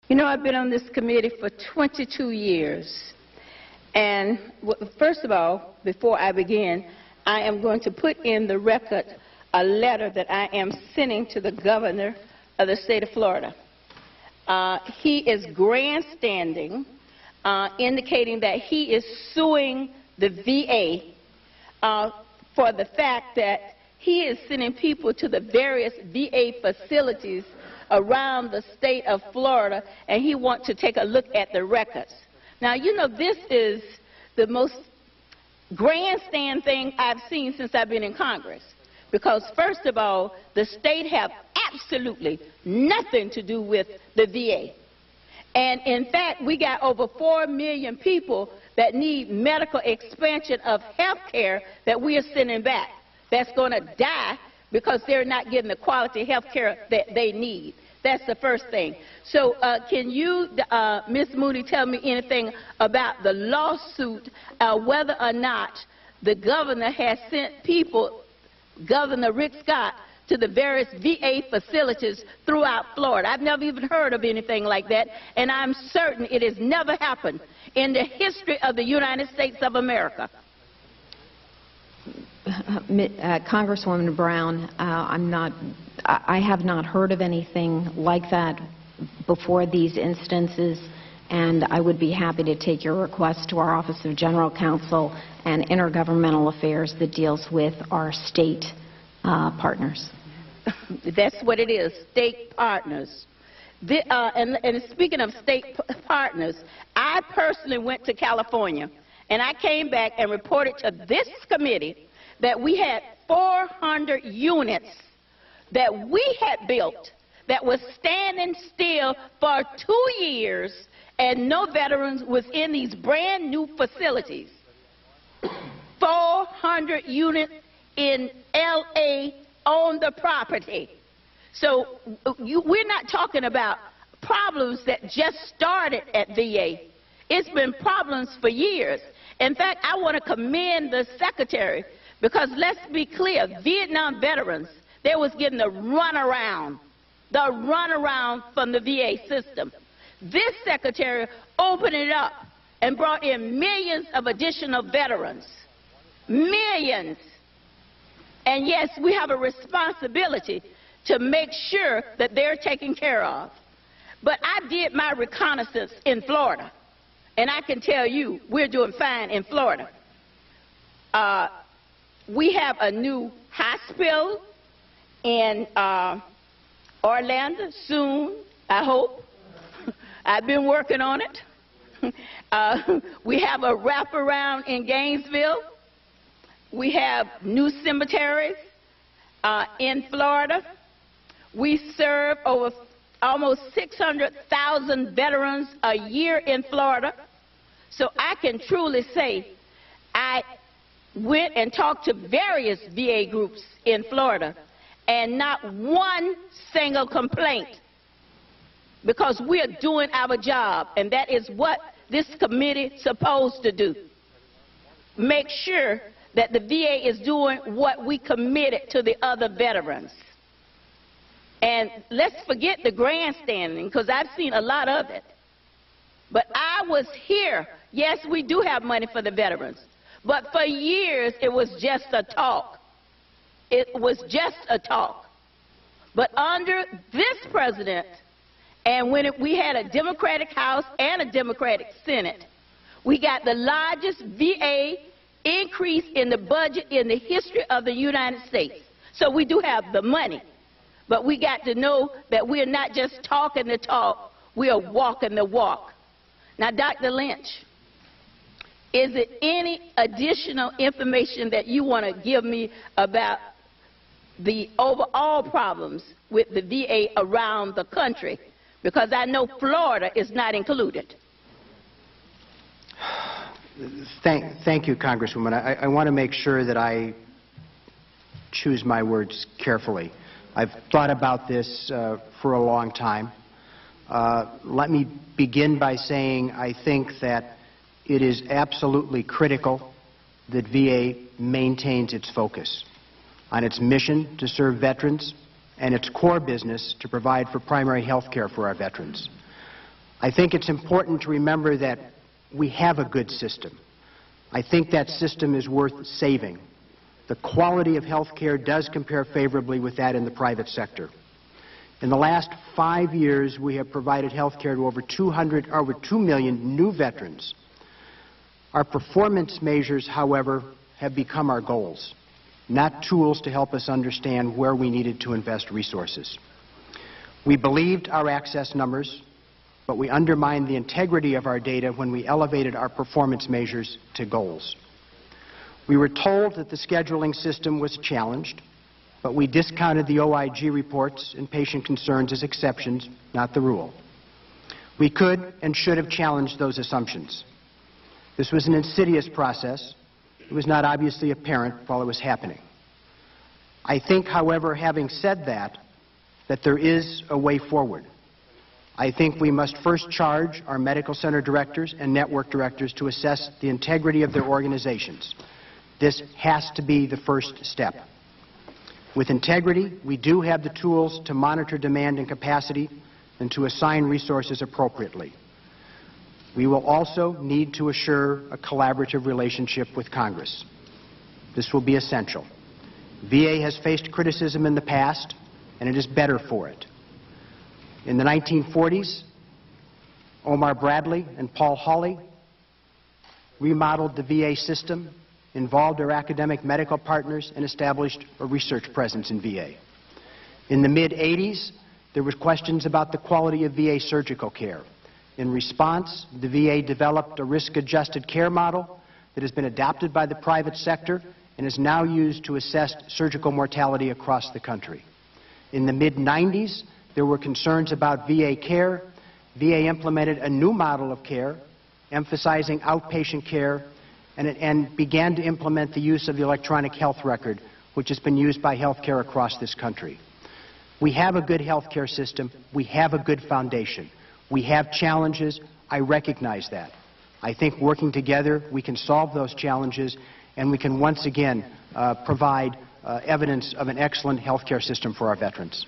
You know, I've been on this committee for 22 years. And first of all, before I begin, I am going to put in the record a letter that I am sending to the governor of the state of Florida. He is grandstanding, indicating that he is suing the VA for the fact that he is sending people to the various VA facilities around the state of Florida, and he wants to take a look at the records. Now, you know, this is the most grandstand thing I've seen since I've been in Congress, because first of all, the state have absolutely nothing to do with the VA. And in fact, we got over 4 million people that need medical expansion of health care that we are sending back, that's going to die because they're not getting the quality health care that they need. That's the first thing. So can you, Ms. Moody, tell me anything about the lawsuit, whether or not the governor has sent people, Governor Rick Scott, to the various VA facilities throughout Florida? I've never even heard of anything like that, and I'm certain it has never happened in the history of the United States of America. Congresswoman Brown, I have not heard of anything like that before these instances, and I would be happy to take your request to our Office of General Counsel and Intergovernmental Affairs that deals with our state partners. That's what it is, state partners. And speaking of state partners, I personally went to California, and I came back and reported to this committee that we had 400 units that we had built that was standing still for 2 years, and no veterans was in these brand new facilities. 400 units in L.A. on the property. So we're not talking about problems that just started at VA. It's been problems for years. In fact, I want to commend the secretary, because let's be clear, Vietnam veterans, they was getting the runaround from the VA system. This secretary opened it up and brought in millions of additional veterans. Millions. And yes, we have a responsibility to make sure that they're taken care of. But I did my reconnaissance in Florida, and I can tell you we're doing fine in Florida. We have a new hospital in Orlando soon, I hope. I've been working on it. We have a wraparound in Gainesville. We have new cemeteries in Florida. We serve over almost 600,000 veterans a year in Florida. So I can truly say I went and talked to various VA groups in Florida, and not one single complaint, because we're doing our job, and that is what this committee is supposed to do. Make sure that the VA is doing what we committed to the other veterans. And let's forget the grandstanding, because I've seen a lot of it. But I was here. Yes, we do have money for the veterans. But for years, it was just a talk. It was just a talk. But under this president, and when we had a Democratic House and a Democratic Senate, we got the largest VA increase in the budget in the history of the United States. So we do have the money. But we got to know that we're not just talking the talk, we are walking the walk. Now, Dr. Lynch, is there any additional information that you want to give me about the overall problems with the VA around the country? Because I know Florida is not included. Thank you, Congresswoman. I want to make sure that I choose my words carefully. I've thought about this for a long time. Let me begin by saying I think that it is absolutely critical that VA maintains its focus on its mission to serve veterans and its core business to provide for primary health care for our veterans. I think it's important to remember that we have a good system. I think that system is worth saving. The quality of health care does compare favorably with that in the private sector. In the last 5 years, we have provided health care to over 2 million new veterans. Our performance measures, however, have become our goals, not tools to help us understand where we needed to invest resources. We believed our access numbers, but we undermined the integrity of our data when we elevated our performance measures to goals. We were told that the scheduling system was challenged, but we discounted the OIG reports and patient concerns as exceptions, not the rule. We could and should have challenged those assumptions. This was an insidious process. It was not obviously apparent while it was happening. I think, however, having said that there is a way forward. I think we must first charge our medical center directors and network directors to assess the integrity of their organizations. This has to be the first step. With integrity, we do have the tools to monitor demand and capacity and to assign resources appropriately. We will also need to assure a collaborative relationship with Congress. This will be essential. VA has faced criticism in the past, and it is better for it. In the 1940s, Omar Bradley and Paul Hawley remodeled the VA system, involved our academic medical partners, and established a research presence in VA. In the mid-'80s, there were questions about the quality of VA surgical care. In response, the VA developed a risk-adjusted care model that has been adopted by the private sector and is now used to assess surgical mortality across the country. In the mid-'90s, there were concerns about VA care. VA implemented a new model of care, emphasizing outpatient care, and began to implement the use of the electronic health record, which has been used by health care across this country. We have a good health care system. We have a good foundation. We have challenges. I recognize that. I think working together, we can solve those challenges, and we can once again provide evidence of an excellent health care system for our veterans.